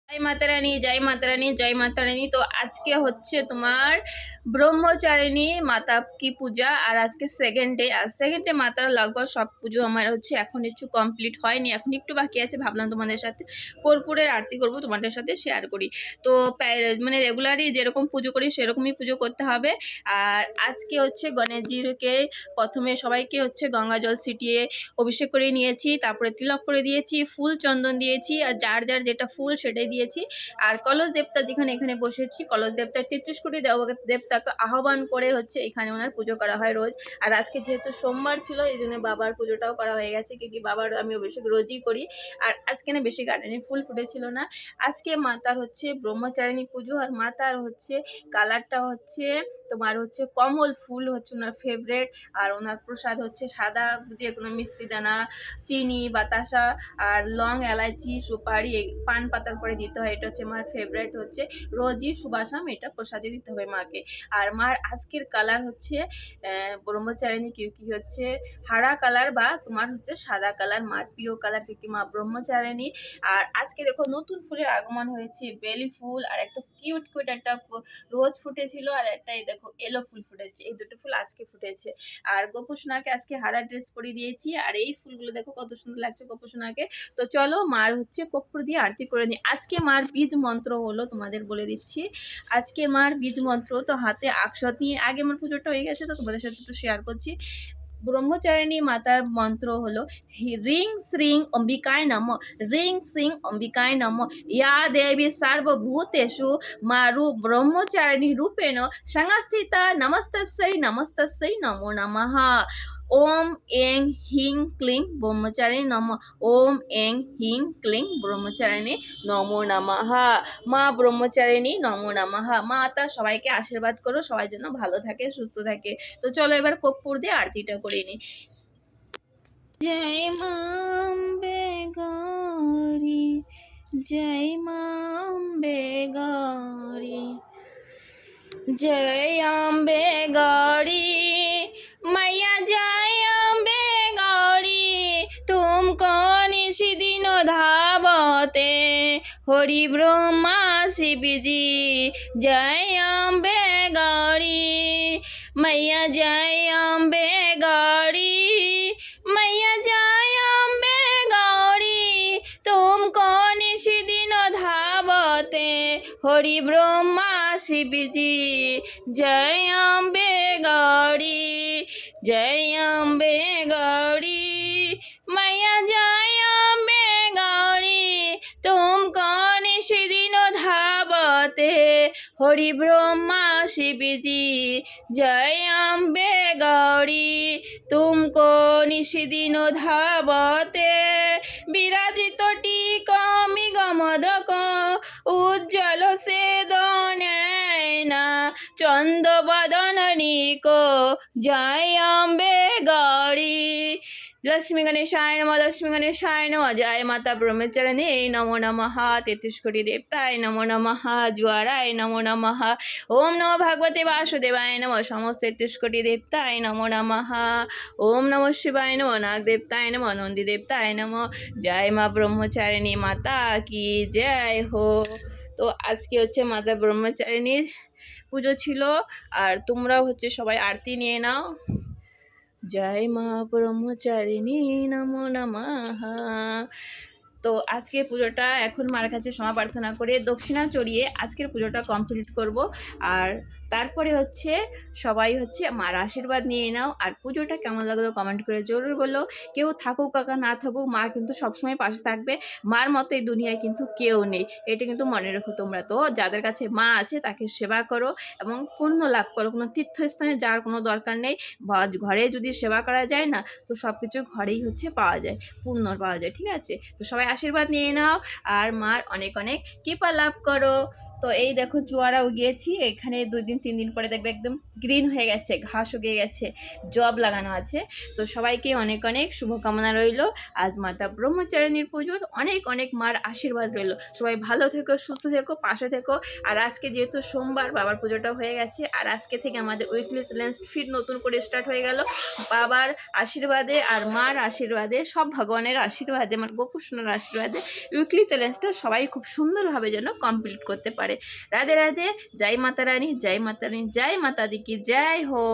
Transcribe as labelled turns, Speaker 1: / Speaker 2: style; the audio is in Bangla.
Speaker 1: জয় মাতা রানী, জয় মাতা রানী, জয় মাতা রানী। তো আজকে হচ্ছে তোমার ব্রহ্মচারিণী মাতা কি পূজা, আর আজকে সেকেন্ড ডে। আর সেকেন্ড ডে মাতার লগভগ সব পুজো আমার হচ্ছে এখন একটু কমপ্লিট হয়নি, এখন একটু বাকি আছে। ভাবলাম তোমাদের সাথে কর্পূরের আরতি করবো, তোমাদের সাথে শেয়ার করি। তো মানে রেগুলারই যেরকম পুজো করি সেরকমই পুজো করতে হবে। আর আজকে হচ্ছে গণেশজিকে প্রথমে সবাইকে হচ্ছে গঙ্গা জল ছিটিয়ে অভিষেক করে নিয়েছি, তারপরে তিলক করে দিয়েছি, ফুল চন্দন দিয়েছি, আর যার যার যেটা ফুল সেটাই দিয়েছি। আর কলস দেবতা যেখানে এখানে বসেছি, কলস দেবতা 33 কোটি দেবতাকে আহ্বান করে হচ্ছে এখানে ওনার পুজো করা হয় রোজ। আর আজকে যেহেতু সোমবার ছিল এই জন্য বাবার পুজোটাও করা হয়ে গেছে, কি বাবার আমি অভিষেক রোজই করি। আর আজকে না বেশি গার্ডেনে ফুল ফুটেছিল না। আজকে মাতার হচ্ছে ব্রহ্মচারিণী পুজো, আর মাতার হচ্ছে কালারটা হচ্ছে তোমার হচ্ছে কমল ফুল হচ্ছে ওনার ফেভারেট। আর ওনার প্রসাদ হচ্ছে সাদা যে কোনো মিষ্টি দানা, চিনি, বাতাসা আর লং, এলাচি, সুপারি, পান পাতার পরে দিতে হয়। এটা হচ্ছে মার ফেভারেট, হচ্ছে রোজই সুবাসাম এটা প্রসাদে দিতে হবে মাকে। আর মার আজকের কালার হচ্ছে ব্রহ্মচারিণী কি হচ্ছে হারা কালার বা তোমার হচ্ছে সাদা কালার, মার প্রিয় কালার কি মা ব্রহ্মচারিণী। আর আজকে দেখো নতুন ফুলের আগমন হয়েছে, বেলি ফুল, আর একটা কিউট একটা রোজ ফুটেছিল, আর একটা এই দেখো এলো ফুল ফুটেছে। এই দুটো ফুল আজকে ফুটেছে। আর গোপুসোনাকে আজকে হারা ড্রেস পরিয়ে দিয়েছি, আর এই ফুলগুলো দেখো কত সুন্দর লাগছে গোপুসোনাকে। তো চলো মার হচ্ছে কর্পূর দিয়ে আরতি করে নিই। আজকে মার বীজ মন্ত্র হলো, তোমাদের বলে দিচ্ছি আজকে মার বীজ মন্ত্র। তো হাতে আকশত নিয়ে আগে আমার পুজোটা হয়ে গেছে, তো তোমাদের সাথে একটু শেয়ার করছি। ব্রহ্মচারিণী মাতার মন্ত্র হলো রিং শ্রিং অম্বিকায় নম, রিং সিং অম্বিকায় নম, ইয়া দেবী সর্বভূতেষু মারু ব্রহ্মচারিণী রূপেণ সংস্থিতা, নমস্তস্যৈ নমস্তস্যৈ নমো নমঃ। ওম এং হিং ক্লিং ব্রহ্মচারিণী নম, ওম এং হিং ক্লিং ব্রহ্মচারিণী নমো নমঃ। মা ব্রহ্মচারিণী নমো নমঃ। মা তা সবাইকে আশীর্বাদ করো, সবাই যেন ভালো থাকে, সুস্থ থাকে। তো চলো এবার কর্পূর দিয়ে আরতিটা করে নিই। জয় মা অম্বে গৌরী, জয় মা অম্বে গৌরী, জয় অম্বে গৌরী, মাইয়া জয় অম্বে গৌরী, তুমকো নিশিদিন ধাবতে হরি ব্রহ্মা শিবজি। জয় অম্বে গৌরী, মাইয়া জয় অম্বে গৌরী, মাইয়া জয় অম্বে গৌরী, তুমকো নিশিদিন ধাবতে হরি ব্রহ্মা শিবজি। জয় অম্বে গৌরী, জয় অম্বে গৌরী, মাইয়া জয় অম্বে গৌরী, তুমকো নিশিদিন ধাবতে হরি ব্রহ্মা শিবজি। জয় অম্বে গৌরী, তুমকো নিশিদিন ধাবতে বিরাজিত টিক মিগমদক উজ্জ্বল সে দনয়না চন্দ্রবদন নিকো। জয় অম্বে গৌরী। লক্ষ্মী গণেশায় নম, লক্ষ্মী গণেশায় নম। জয় মাতা ব্রহ্মচারিণী নমো নমঃ, 33 কোটি দেবতায় নমো নমঃ, জোয়ারায় নমো নমঃ। ওম নমো ভগবতে বাসুদেবায় নম, সমস্ত 33 কোটি দেবতায় নমো নমঃ। ওম নমঃ শিবায় নম, নাগ দেবতায় নম, নন্দী দেবতায় নম। জয় মা ব্রহ্মচারিণী মাতা কি জয় হো। তো আজকে হচ্ছে মাতা ব্রহ্মচারিণীর পুজো ছিল, আর তোমরাও হচ্ছে সবাই আরতি নিয়ে নাও। জয় মা ব্রহ্মচারিণী নমো নমঃ। তো আজকের পুজোটা এখন মার কাছে ক্ষমা প্রার্থনা করে দক্ষিণা চড়িয়ে আজকের পুজোটা কমপ্লিট করব। আর তারপরে হচ্ছে সবাই হচ্ছে মার আশীর্বাদ নিয়ে নাও। আর পুজোটা কেমন লাগলো কমেন্ট করে জরুর বলো। কেউ থাকুক কাকা না থাকুক, মা কিন্তু সবসময় পাশে থাকবে। মার মতো এই দুনিয়ায় কিন্তু কেউ নেই, এটা কিন্তু মনে রেখো তোমরা। তো যাদের কাছে মা আছে তাকে সেবা করো এবং পুণ্য লাভ করো। কোনো তীর্থস্থানে যাওয়ার কোনো দরকার নেই, ঘরে যদি সেবা করা যায় না, তো সব কিছু ঘরেই হচ্ছে পাওয়া যায়, পুণ্য পাওয়া যায়। ঠিক আছে, তো সবাই আশীর্বাদ নিয়ে নাও আর মার অনেক অনেক কৃপা লাভ করো। তো এই দেখো জোয়ারাও গিয়েছি, এখানে 2 দিন 3 দিন পরে দেখবে একদম গ্রিন হয়ে গেছে, ঘাস উগে গেছে, জব লাগানো আছে। তো সবাইকে অনেক অনেক শুভকামনা রইল আজ মাতা ব্রহ্মচারিণীর পুজোর, অনেক অনেক মার আশীর্বাদ রইল। সবাই ভালো থেকো, সুস্থ থেকো, পাশে থেকো। আর আজকে যেহেতু সোমবার, বাবার পুজোটা হয়ে গেছে, আর আজকে থেকে আমাদের উইকলি চ্যালেঞ্জ ফির নতুন করে স্টার্ট হয়ে গেল। বাবার আশীর্বাদে আর মার আশীর্বাদে, সব ভগবানের আশীর্বাদে, আমার গোপুষ্ণর আশীর্বাদে উইকলি চ্যালেঞ্জটা সবাই খুব সুন্দরভাবে যেন কমপ্লিট করতে পারে। রাধে রাধে, জয় মাতা রানী, জয় মাতা রানী, জয় মাতা দি কি জয় হো।